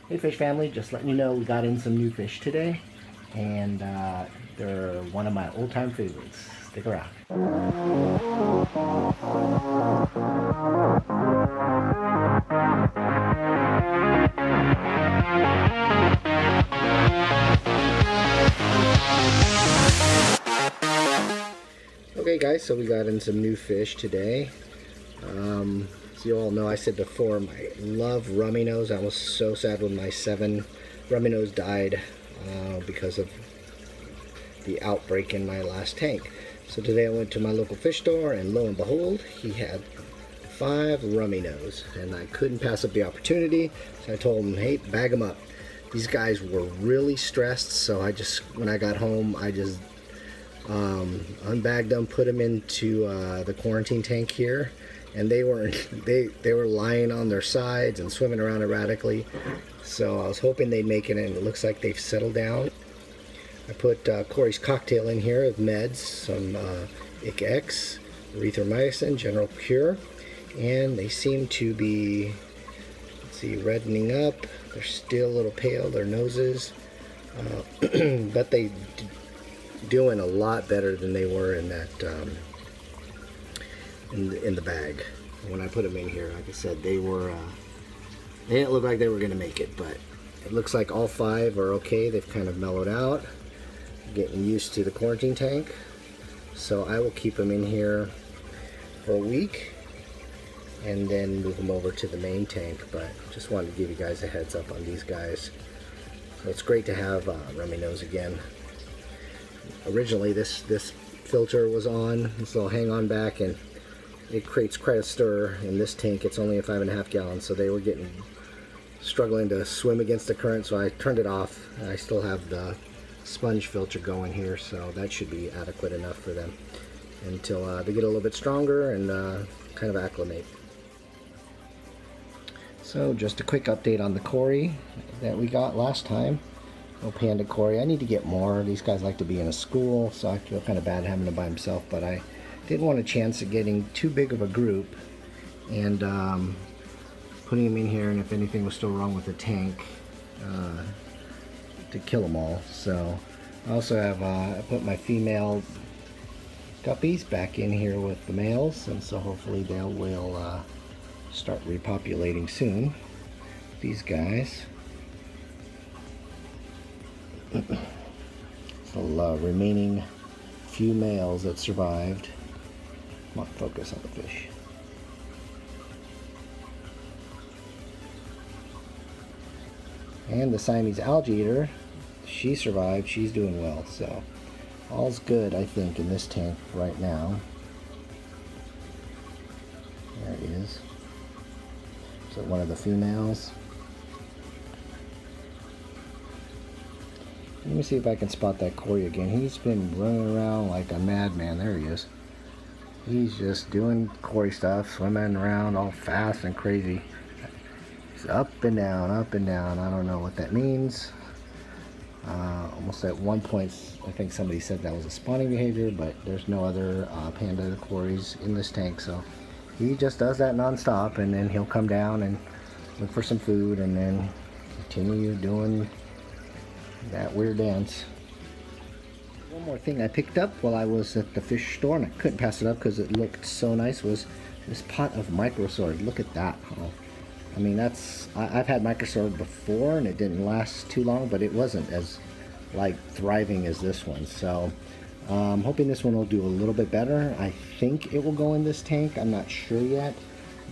Hey fish family, just letting you know we got in some new fish today, and they're one of my old-time favorites. Stick around. Okay guys, so we got in some new fish today. As you all know, I said before, I love rummy nose. I was so sad when my 7 rummy nose died because of the outbreak in my last tank. So today I went to my local fish store, and lo and behold, he had 5 rummy nose, and I couldn't pass up the opportunity. So I told him, hey, bag them up. These guys were really stressed, so when I got home, I just unbagged them, put them into the quarantine tank here, and they were lying on their sides and swimming around erratically. So I was hoping they'd make it, and it looks like they've settled down. I put Corey's cocktail in here of meds, some ICX, erythromycin, General Cure, and they seem to be, let's see, reddening up. They're still a little pale, their noses, but they doing a lot better than they were in that in the bag. When I put them in here, like I said, they didn't look like they were going to make it, but it looks like all 5 are okay. They've kind of mellowed out, getting used to the quarantine tank. So I will keep them in here for a week and then move them over to the main tank. But just wanted to give you guys a heads up on these guys. So it's great to have rummy nose again. Originally this filter was on, this little hang on back, and it creates quite a stir in this tank. It's only a 5.5 gallons, so they were struggling to swim against the current, so I turned it off. I still have the sponge filter going here, so that should be adequate enough for them until they get a little bit stronger and kind of acclimate. So just a quick update on the Cory that we got last time. Oh, Panda Cory. I need to get more. These guys like to be in a school, so I feel kind of bad having him by himself, but I didn't want a chance of getting too big of a group and putting him in here, and if anything was still wrong with the tank, to kill them all. So I also have I put my female guppies back in here with the males, and so hopefully they will start repopulating soon. These guys. The remaining few males that survived. Come on, focus on the fish. And the Siamese algae eater, she survived. She's doing well, so all's good, I think, in this tank right now. There he is. So one of the females. Let me see if I can spot that Cory again. He's been running around like a madman. There he is. He's just doing Cory stuff, swimming around all fast and crazy. He's up and down, up and down. I don't know what that means. Almost at one point, I think somebody said that was a spawning behavior, but there's no other Panda Corys in this tank, so he just does that non-stop, and then he'll come down and look for some food and then continue doing that weird dance. One more thing I picked up while I was at the fish store, and I couldn't pass it up because it looked so nice, was this pot of microsword. Look at that. I mean, I've had microsword before and it didn't last too long, but it wasn't as like thriving as this one. So I'm hoping this one will do a little bit better. I think it will go in this tank. I'm not sure yet,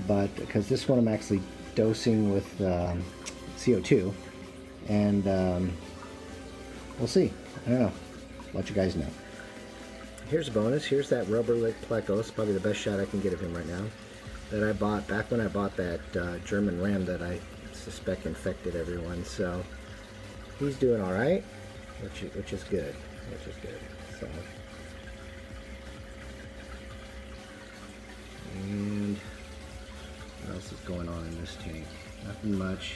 but because this one I'm actually dosing with CO2, and we'll see. I don't know. Let you guys know. Here's a bonus. Here's that rubber lick plecos. Probably the best shot I can get of him right now. That I bought back when I bought that German ram that I suspect infected everyone. So he's doing all right, which is good. Which is good. So, and what else is going on in this tank? Nothing much.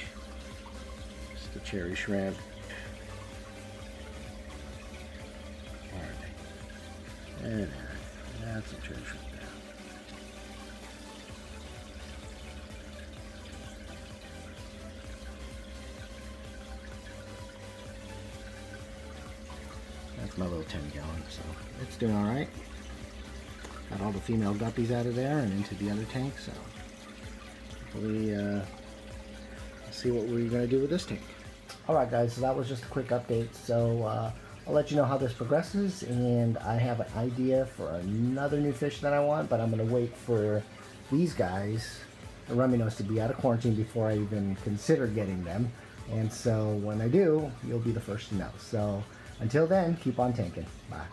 Just the cherry shrimp. There, that's a cherry shrimp there. my little 10 gallon, so it's doing all right. Got all the female guppies out of there and into the other tank, so hopefully see what we're gonna do with this tank. All right, guys, so that was just a quick update. So I'll let you know how this progresses, and I have an idea for another new fish that I want, but I'm gonna wait for these guys, the rummy-nose, to be out of quarantine before I even consider getting them. And so when I do, you'll be the first to know. So until then, keep on tanking. Bye.